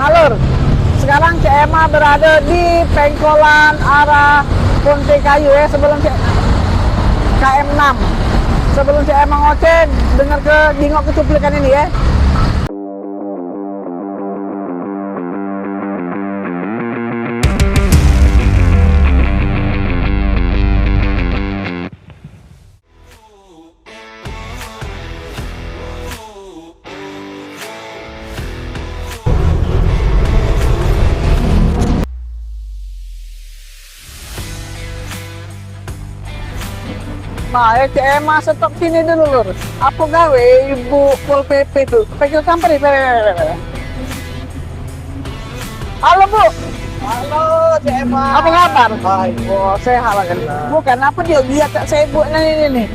Nah, Lur, sekarang CMA berada di pengkolan arah Ponte Kayu ya, sebelum KM6. Sebelum CMA ngoceh, dengar ke dingok kecuplikan ini ya. Nah, CMA stop sini dulu, Lur. Apa gawe Ibu Pol PP tuh? Pengen sampai Halo, Bu. Halo, CMA. Apa kabar? Baik. Oh, sehat kan. Bukan apa dia lihat saya buat ini nih.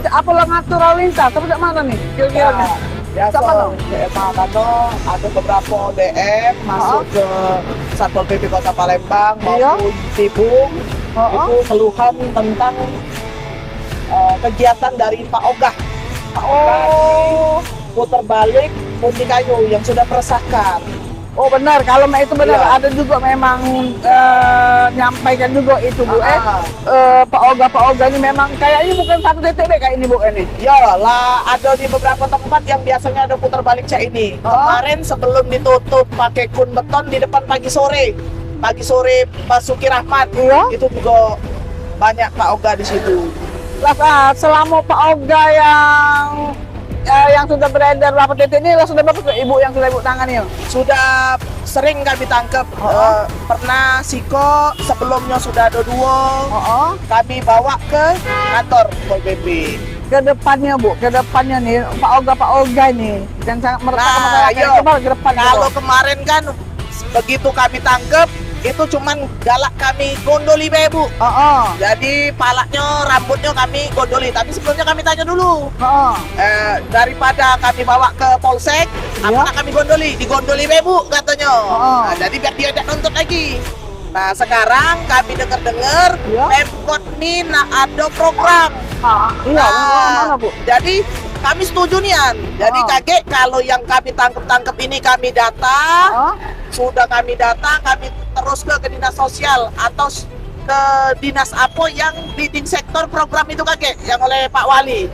Apa lo ngatur lalu lintas? Tapi tak mana nih? Kira-kira nih. Biasa, Tak mana? CMA Kano ada beberapa ODM masuk ke Satpol PP Kota Palembang Iya. maupun Tibung. Itu keluhan tentang kegiatan dari Pak Ogah. Pak Ogah Oh. putar balik Ponte Kayu yang sudah meresahkan. Oh benar, kalau itu benar Iya. ada juga memang nyampaikan juga itu Bu Ah. Pak Oga ini memang kayaknya bukan satu titik kayak ini Bu ini. Ya lah, ada di beberapa tempat yang biasanya ada putar balik cak ini. Oh. Kemarin sebelum ditutup pakai kun beton di depan pagi sore Basuki Rahmat, Iya. itu juga banyak Pak Oga di situ. Lah selama Pak Oga yang sudah beredar berapa titik ini, lah sudah berapa Ibu yang sudah Ibu tangani ya? Sudah sering kami tangkap. Oh. Pernah Siko, sebelumnya sudah ada 2. Oh. Kami bawa ke kantor Pol PP. Ke depannya Bu, ke depannya nih Pak Oga nih dan sangat meresahkan Nah, masyarakat. yo, Coba ke depan kalau kemarin kan begitu kami tangkap, itu cuman galak kami gondoli be, Bu. Jadi palaknya, rambutnya kami gondoli. Tapi sebelumnya kami tanya dulu. Daripada kami bawa ke polsek, Iya. apa kami gondoli? Digondoli be, Bu, katanya. Nah, jadi biar dia tidak nuntut lagi. Nah, sekarang kami dengar-dengar Iya. Pemkot ini ada program. Iya, mana Bu? Jadi kami setuju nian. Jadi kaget kalau yang kami tangkap ini kami data. Sudah kami data, kami terus ke dinas sosial atau ke dinas apa yang leading sektor program itu kakek yang oleh Pak Wali.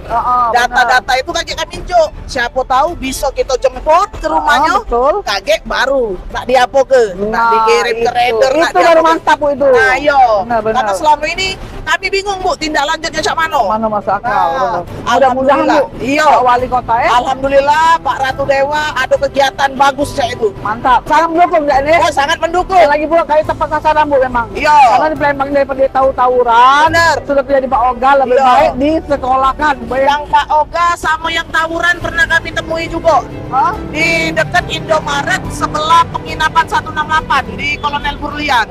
Data-data itu kakek kami injok. Siapa tahu bisa kita jemput ke rumahnya. Betul. Kakek baru nak diapo ke, nak dikirim ke rider, nak itu baru diapo ke. mantap Bu itu. Nah, iya. Benar. Karena selama ini kami bingung Bu, tindak lanjutnya cak mano. Mana masuk akal. Nah, Mudah-mudahan Bu, iya. Pak Wali Kota ya. Alhamdulillah Pak Ratu Dewa ada kegiatan bagus cak itu. Mantap. Sangat mendukung nggak nih? Oh, sangat mendukung. Dan lagi pula kayak tepat sasaran Bu memang. Iya. Karena di Palembang daripada tahu-tawuran, Benar. sudah terjadi Pak Oga lebih Iya. baik disekolahkan. Yang Pak Oga sama yang tawuran pernah kami temui juga di dekat Indomaret sebelah penginapan 168 di Kolonel Burlian.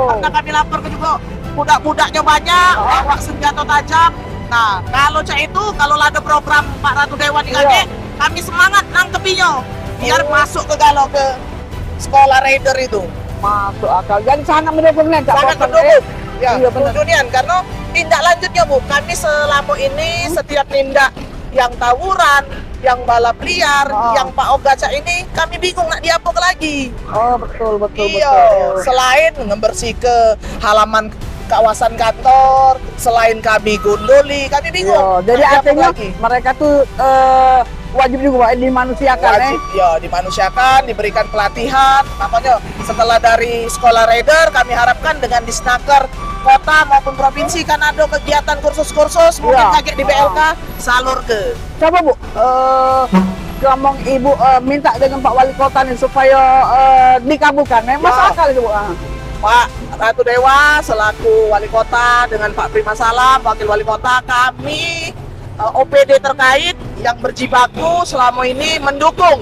Pernah kami lapor ke juga, budak-budaknya banyak, bawa senjata tajam. Nah, kalau cak itu, kalau ada program Pak Ratu Dewa di kakek, kami semangat nangkepinya biar masuk ke galau ke sekolah raider itu. Masuk akal. Dan sangat mendukung nih. Sangat mendukung. Ya, Iya, benar. setuju Nian, karena tindak lanjutnya Bu, kami selama ini setiap tindak yang tawuran, yang balap liar, yang Pak Ogaca ini kami bingung nak diapok lagi. Oh betul. Iya, selain membersih ke halaman kawasan kantor, selain kami gondoli, kami bingung. Iya, jadi nak diapok artinya lagi. mereka tuh wajib juga Pak, dimanusiakan Wajib, ya dimanusiakan, diberikan pelatihan. Makanya setelah dari sekolah raider, kami harapkan dengan Disnaker kota maupun provinsi kan ada kegiatan kursus-kursus, mungkin Iya. kaget di BLK salur ke. Coba Bu, ngomong Ibu minta dengan Pak Wali Kota nih supaya dikabulkan. Masuk Ya. akal itu Bu. Pak Ratu Dewa selaku wali kota dengan Pak Prima Salam wakil wali kota, kami OPD terkait yang berjibaku selama ini mendukung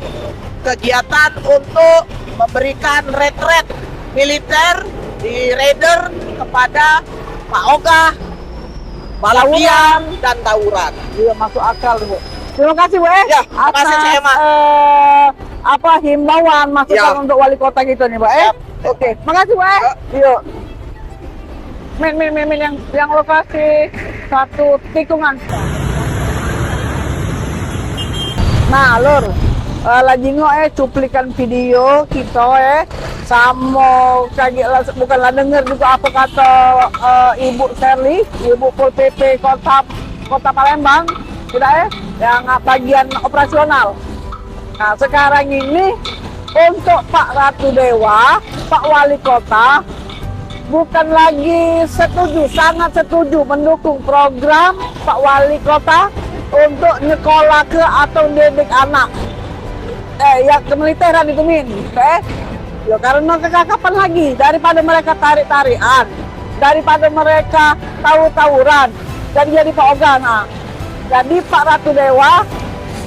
kegiatan untuk memberikan retret militer di raider kepada Pak Oga, balapian dan tawuran. Iya masuk akal Bu. Terima kasih Bu Ya, terima kasih, atas CMA. himbauan masukan Ya. untuk wali kota kita nih Pak Siap. Oke, makasih Bu Yuk. Min yang lokasi satu tikungan. Nah, Lur, lagi cuplikan video kita sama kaget bukanlah dengar juga apa kata Ibu Shirley, Ibu Pol PP Kota Palembang, tidak yang bagian operasional. Nah sekarang ini untuk Pak Ratu Dewa, Pak Wali Kota bukan lagi setuju, sangat setuju mendukung program Pak Wali Kota untuk nyekolah ke atau didik anak yang kemiliteran itu Min, ya karena kekakapan lagi daripada mereka tarik-tarian, daripada mereka tahu-tawuran, jadi Pak Ogan. Nah, jadi Pak Ratu Dewa,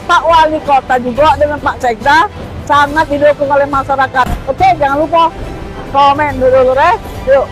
Pak Wali Kota juga dengan Pak Sekda sangat didukung oleh masyarakat. Oke, jangan lupa komen dulu yuk.